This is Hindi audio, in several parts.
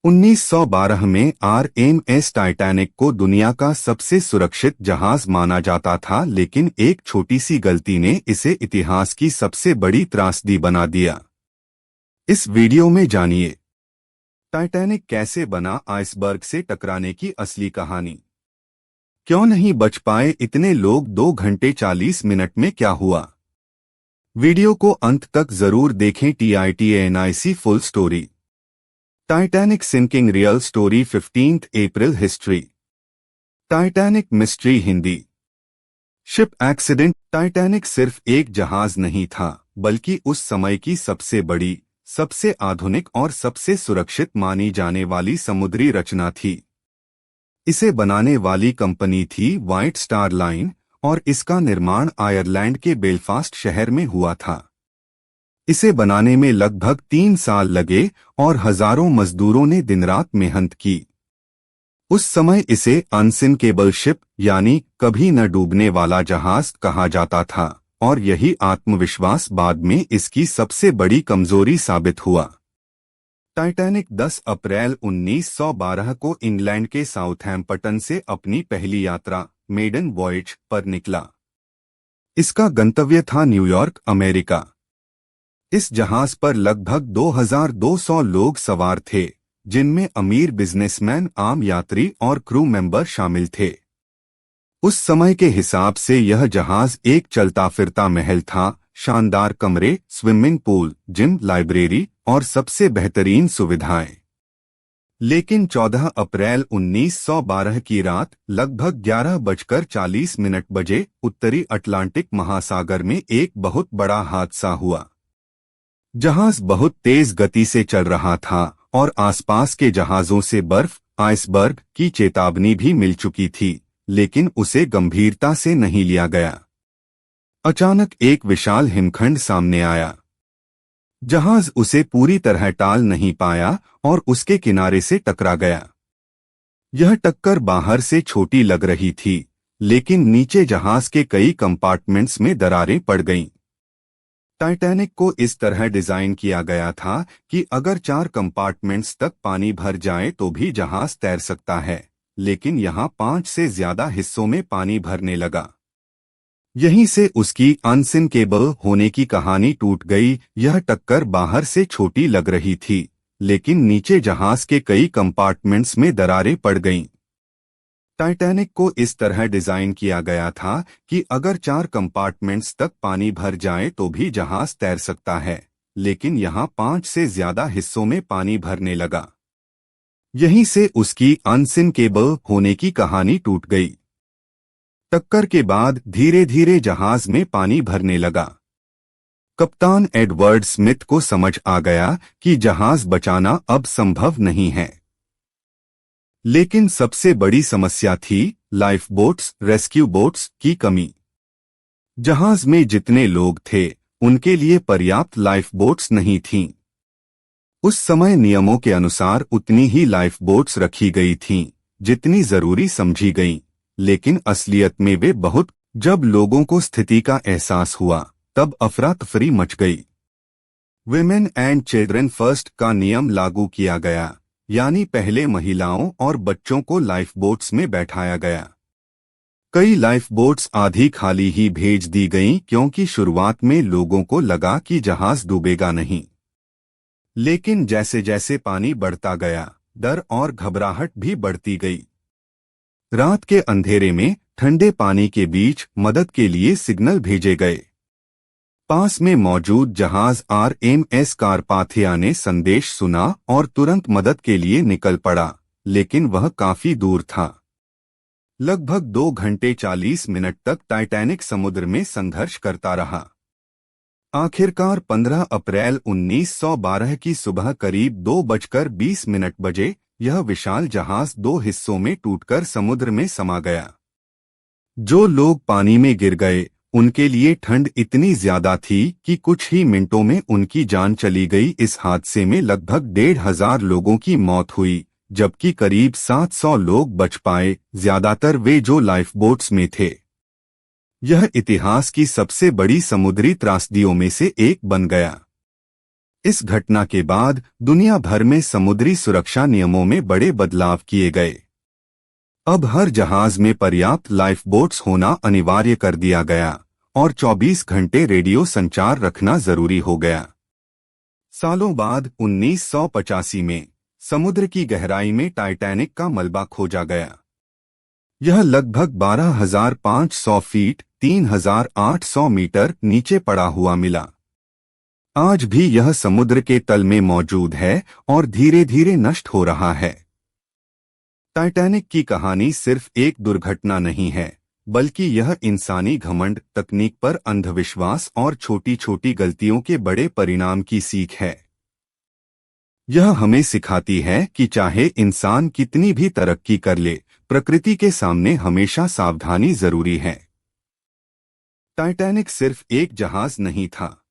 1912 में RMS टाइटैनिक को दुनिया का सबसे सुरक्षित जहाज माना जाता था, लेकिन एक छोटी सी गलती ने इसे इतिहास की सबसे बड़ी त्रासदी बना दिया। इस वीडियो में जानिए टाइटैनिक कैसे बना, आइसबर्ग से टकराने की असली कहानी। क्यों नहीं बच पाए इतने लोग, 2 घंटे 40 मिनट में क्या हुआ। वीडियो को अंत तक जरूर देखें। TITANIC full story. Titanic sinking real story 15 April history. Titanic mystery Hindi. Ship accident. Titanic सिर्फ एक जहाज नहीं था, बल्कि उस समय की सबसे बड़ी, सबसे आधुनिक और सबसे सुरक्षित मानी जाने वाली समुद्री रचना थी। इसे बनाने वाली कंपनी थी व्हाइट स्टार लाइन और इसका निर्माण आयरलैंड के बेलफास्ट शहर में हुआ था। इसे बनाने में लगभग 3 साल लगे और हजारों मजदूरों ने दिन रात मेहनत की। उस समय इसे अनसिंकेबल शिप यानी कभी न डूबने वाला जहाज कहा जाता था, और यही आत्मविश्वास बाद में इसकी सबसे बड़ी कमजोरी साबित हुआ। टाइटैनिक 10 अप्रैल 1912 को इंग्लैंड के साउथहैम्पटन से अपनी पहली यात्रा मेडन वॉयज पर निकला। इसका गंतव्य था न्यूयॉर्क, अमेरिका। इस जहाज पर लगभग 2200 लोग सवार थे, जिनमें अमीर बिजनेसमैन, आम यात्री और क्रू मेंबर शामिल थे। उस समय के हिसाब से यह जहाज एक चलता फिरता महल था। शानदार कमरे, स्विमिंग पूल, जिम, लाइब्रेरी और सबसे बेहतरीन सुविधाएं। लेकिन 14 अप्रैल 1912 की रात लगभग 11:40 बजे उत्तरी अटलांटिक महासागर में एक बहुत बड़ा हादसा हुआ। जहाज बहुत तेज गति से चल रहा था और आसपास के जहाजों से बर्फ, आइसबर्ग की चेतावनी भी मिल चुकी थी, लेकिन उसे गंभीरता से नहीं लिया गया। अचानक एक विशाल हिमखंड सामने आया। जहाज उसे पूरी तरह टाल नहीं पाया और उसके किनारे से टकरा गया। यह टक्कर बाहर से छोटी लग रही थी, लेकिन नीचे जहाज के कई कंपार्टमेंट्स में दरारें पड़ गईं। टाइटैनिक को इस तरह डिजाइन किया गया था कि अगर 4 कंपार्टमेंट्स तक पानी भर जाए तो भी जहाज तैर सकता है, लेकिन यहाँ 5 से ज्यादा हिस्सों में पानी भरने लगा। यहीं से उसकी अनसिंकेबल होने की कहानी टूट गई। यह टक्कर बाहर से छोटी लग रही थी, लेकिन नीचे जहाज के कई कंपार्टमेंट्स में दरारें पड़ गईं। टाइटैनिक को इस तरह डिजाइन किया गया था कि अगर 4 कंपार्टमेंट्स तक पानी भर जाए तो भी जहाज तैर सकता है, लेकिन यहाँ 5 से ज्यादा हिस्सों में पानी भरने लगा। यहीं से उसकी अनसिंकेबल होने की कहानी टूट गई। टक्कर के बाद धीरे धीरे जहाज में पानी भरने लगा। कप्तान एडवर्ड स्मिथ को समझ आ गया कि जहाज बचाना अब संभव नहीं है। लेकिन सबसे बड़ी समस्या थी लाइफ बोट्स, रेस्क्यू बोट्स की कमी। जहाज में जितने लोग थे, उनके लिए पर्याप्त लाइफ बोट्स नहीं थीं। उस समय नियमों के अनुसार उतनी ही लाइफ बोट्स रखी गई थीं, जितनी जरूरी समझी गईं, लेकिन असलियत में वे बहुत। जब लोगों को स्थिति का एहसास हुआ, तब अफरा तफरी मच गई। विमेन एंड चिल्ड्रन फर्स्ट का नियम लागू किया गया, यानी पहले महिलाओं और बच्चों को लाइफ बोट्स में बैठाया गया। कई लाइफ बोट्स आधी खाली ही भेज दी गईं, क्योंकि शुरुआत में लोगों को लगा कि जहाज डूबेगा नहीं। लेकिन जैसे जैसे पानी बढ़ता गया, डर और घबराहट भी बढ़ती गई। रात के अंधेरे में ठंडे पानी के बीच मदद के लिए सिग्नल भेजे गए। पास में मौजूद जहाज RMS कारपाथिया ने संदेश सुना और तुरंत मदद के लिए निकल पड़ा, लेकिन वह काफी दूर था। लगभग 2 घंटे 40 मिनट तक टाइटैनिक समुद्र में संघर्ष करता रहा। आखिरकार 15 अप्रैल 1912 की सुबह करीब 2:20 बजे यह विशाल जहाज 2 हिस्सों में टूटकर समुद्र में समा गया। जो लोग पानी में गिर गए, उनके लिए ठंड इतनी ज्यादा थी कि कुछ ही मिनटों में उनकी जान चली गई। इस हादसे में लगभग 1,500 लोगों की मौत हुई, जबकि करीब 700 लोग बच पाए, ज्यादातर वे जो लाइफ बोट्स में थे। यह इतिहास की सबसे बड़ी समुद्री त्रासदियों में से एक बन गया। इस घटना के बाद दुनिया भर में समुद्री सुरक्षा नियमों में बड़े बदलाव किए गए। अब हर जहाज में पर्याप्त लाइफ बोट्स होना अनिवार्य कर दिया गया और 24 घंटे रेडियो संचार रखना जरूरी हो गया। सालों बाद 1985 में समुद्र की गहराई में टाइटैनिक का मलबा खोजा गया। यह लगभग 12,500 फीट 3,800 मीटर नीचे पड़ा हुआ मिला। आज भी यह समुद्र के तल में मौजूद है और धीरे धीरे नष्ट हो रहा है। टाइटैनिक की कहानी सिर्फ एक दुर्घटना नहीं है, बल्कि यह इंसानी घमंड, तकनीक पर अंधविश्वास और छोटी छोटी गलतियों के बड़े परिणाम की सीख है। यह हमें सिखाती है कि चाहे इंसान कितनी भी तरक्की कर ले, प्रकृति के सामने हमेशा सावधानी जरूरी है। टाइटैनिक सिर्फ एक जहाज नहीं था,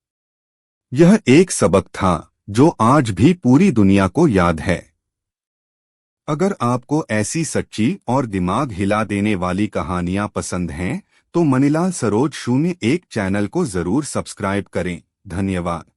यह एक सबक था जो आज भी पूरी दुनिया को याद है। अगर आपको ऐसी सच्ची और दिमाग हिला देने वाली कहानियां पसंद हैं, तो मनीलाल सरोज 01 चैनल को जरूर सब्सक्राइब करें। धन्यवाद।